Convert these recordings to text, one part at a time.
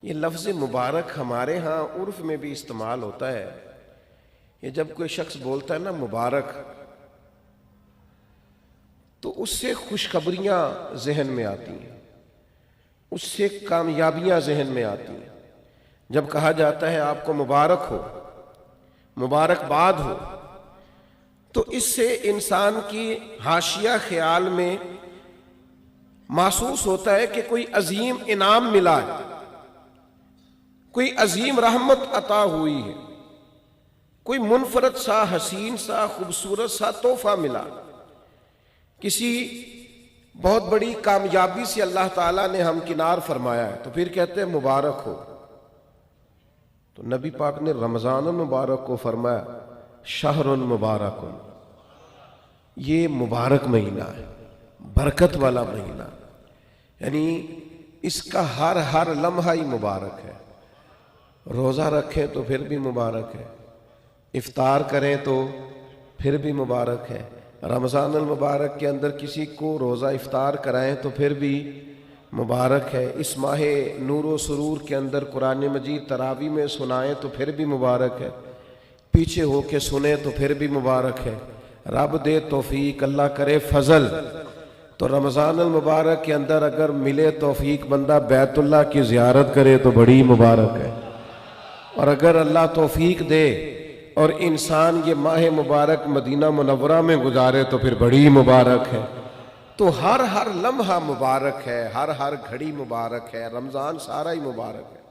یہ لفظ مبارک ہمارے ہاں عرف میں بھی استعمال ہوتا ہے۔ یہ جب کوئی شخص بولتا ہے نا مبارک، تو اس سے خوشخبریاں ذہن میں آتی ہیں، اس سے کامیابیاں ذہن میں آتی ہیں۔ جب کہا جاتا ہے آپ کو مبارک ہو، مبارکباد ہو، تو اس سے انسان کی حاشیہ خیال میں محسوس ہوتا ہے کہ کوئی عظیم انعام ملا ہے، کوئی عظیم رحمت عطا ہوئی ہے، کوئی منفرد سا حسین سا خوبصورت سا تحفہ ملا، کسی بہت بڑی کامیابی سے اللہ تعالیٰ نے ہمکنار فرمایا ہے، تو پھر کہتے ہیں مبارک ہو۔ تو نبی پاک نے رمضان المبارک کو فرمایا شہر مبارک، یہ مبارک مہینہ ہے، برکت والا مہینہ، یعنی اس کا ہر لمحہ ہی مبارک ہے۔ روزہ رکھیں تو پھر بھی مبارک ہے، افطار کریں تو پھر بھی مبارک ہے، رمضان المبارک کے اندر کسی کو روزہ افطار کرائیں تو پھر بھی مبارک ہے، اس ماہ نور و سرور کے اندر قرآن مجید تراویح میں سنائیں تو پھر بھی مبارک ہے، پیچھے ہو کے سنیں تو پھر بھی مبارک ہے۔ رب دے توفیق، اللہ کرے فضل، تو رمضان المبارک کے اندر اگر ملے توفیق بندہ بیت اللہ کی زیارت کرے تو بڑی مبارک ہے، اور اگر اللہ توفیق دے اور انسان یہ ماہ مبارک مدینہ منورہ میں گزارے تو پھر بڑی مبارک ہے۔ تو ہر لمحہ مبارک ہے، ہر گھڑی مبارک ہے، رمضان سارا ہی مبارک ہے۔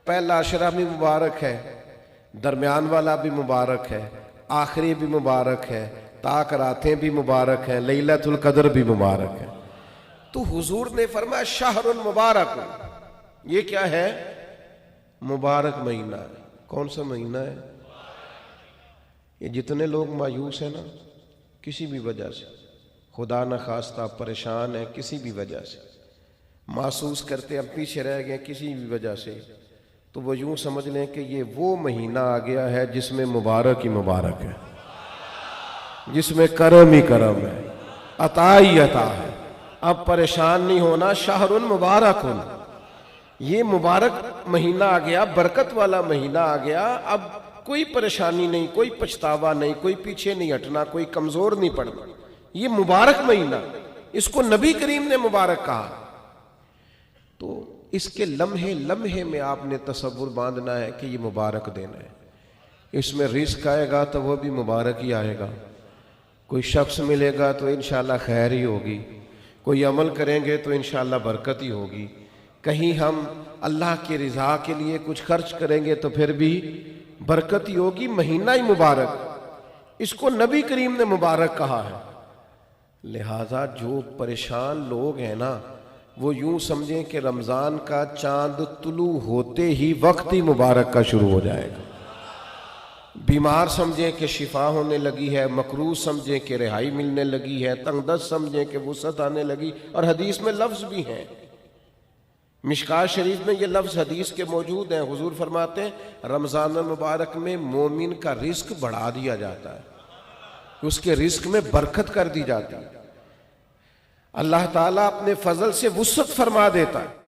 پہلا عشرہ بھی مبارک ہے، درمیان والا بھی مبارک ہے، آخری بھی مبارک ہے، تاک راتیں بھی مبارک ہیں، لیلۃ القدر بھی مبارک ہے۔ تو حضور نے فرمایا شہر مبارک، یہ کیا ہے؟ مبارک مہینہ ہے۔ کون سا مہینہ ہے؟ یہ جتنے لوگ مایوس ہیں نا کسی بھی وجہ سے، خدا نخواستہ پریشان ہے کسی بھی وجہ سے، محسوس کرتے اب پیچھے رہ گئے کسی بھی وجہ سے، تو وہ یوں سمجھ لیں کہ یہ وہ مہینہ آ گیا ہے جس میں مبارک ہی مبارک ہے، جس میں کرم ہی کرم ہے، عطا ہی عطا ہے۔ اب پریشان نہیں ہونا، شہر مبارک، یہ مبارک مہینہ آ گیا، برکت والا مہینہ آ گیا، اب کوئی پریشانی نہیں، کوئی پچھتاوا نہیں، کوئی پیچھے نہیں ہٹنا، کوئی کمزور نہیں پڑنا۔ یہ مبارک مہینہ، اس کو نبی کریم نے مبارک کہا۔ تو اس کے لمحے لمحے میں آپ نے تصور باندھنا ہے کہ یہ مبارک دن ہے، اس میں رزق آئے گا تو وہ بھی مبارک ہی آئے گا، کوئی شخص ملے گا تو انشاءاللہ خیر ہی ہوگی، کوئی عمل کریں گے تو انشاءاللہ برکت ہی ہوگی، کہیں ہم اللہ کی رضا کے لیے کچھ خرچ کریں گے تو پھر بھی برکت ہی ہوگی، مہینہ ہی مبارک، اس کو نبی کریم نے مبارک کہا ہے۔ لہٰذا جو پریشان لوگ ہیں نا وہ یوں سمجھیں کہ رمضان کا چاند طلوع ہوتے ہی وقت ہی مبارک کا شروع ہو جائے گا، بیمار سمجھیں کہ شفا ہونے لگی ہے، مکروہ سمجھیں کہ رہائی ملنے لگی ہے، تنگ دست سمجھیں کہ وسعت آنے لگی، اور حدیث میں لفظ بھی ہیں، مشکوٰۃ شریف میں یہ لفظ حدیث کے موجود ہیں۔ حضور فرماتے ہیں رمضان المبارک میں مومن کا رزق بڑھا دیا جاتا ہے، اس کے رزق میں برکت کر دی جاتی ہے، اللہ تعالیٰ اپنے فضل سے وسعت فرما دیتا ہے۔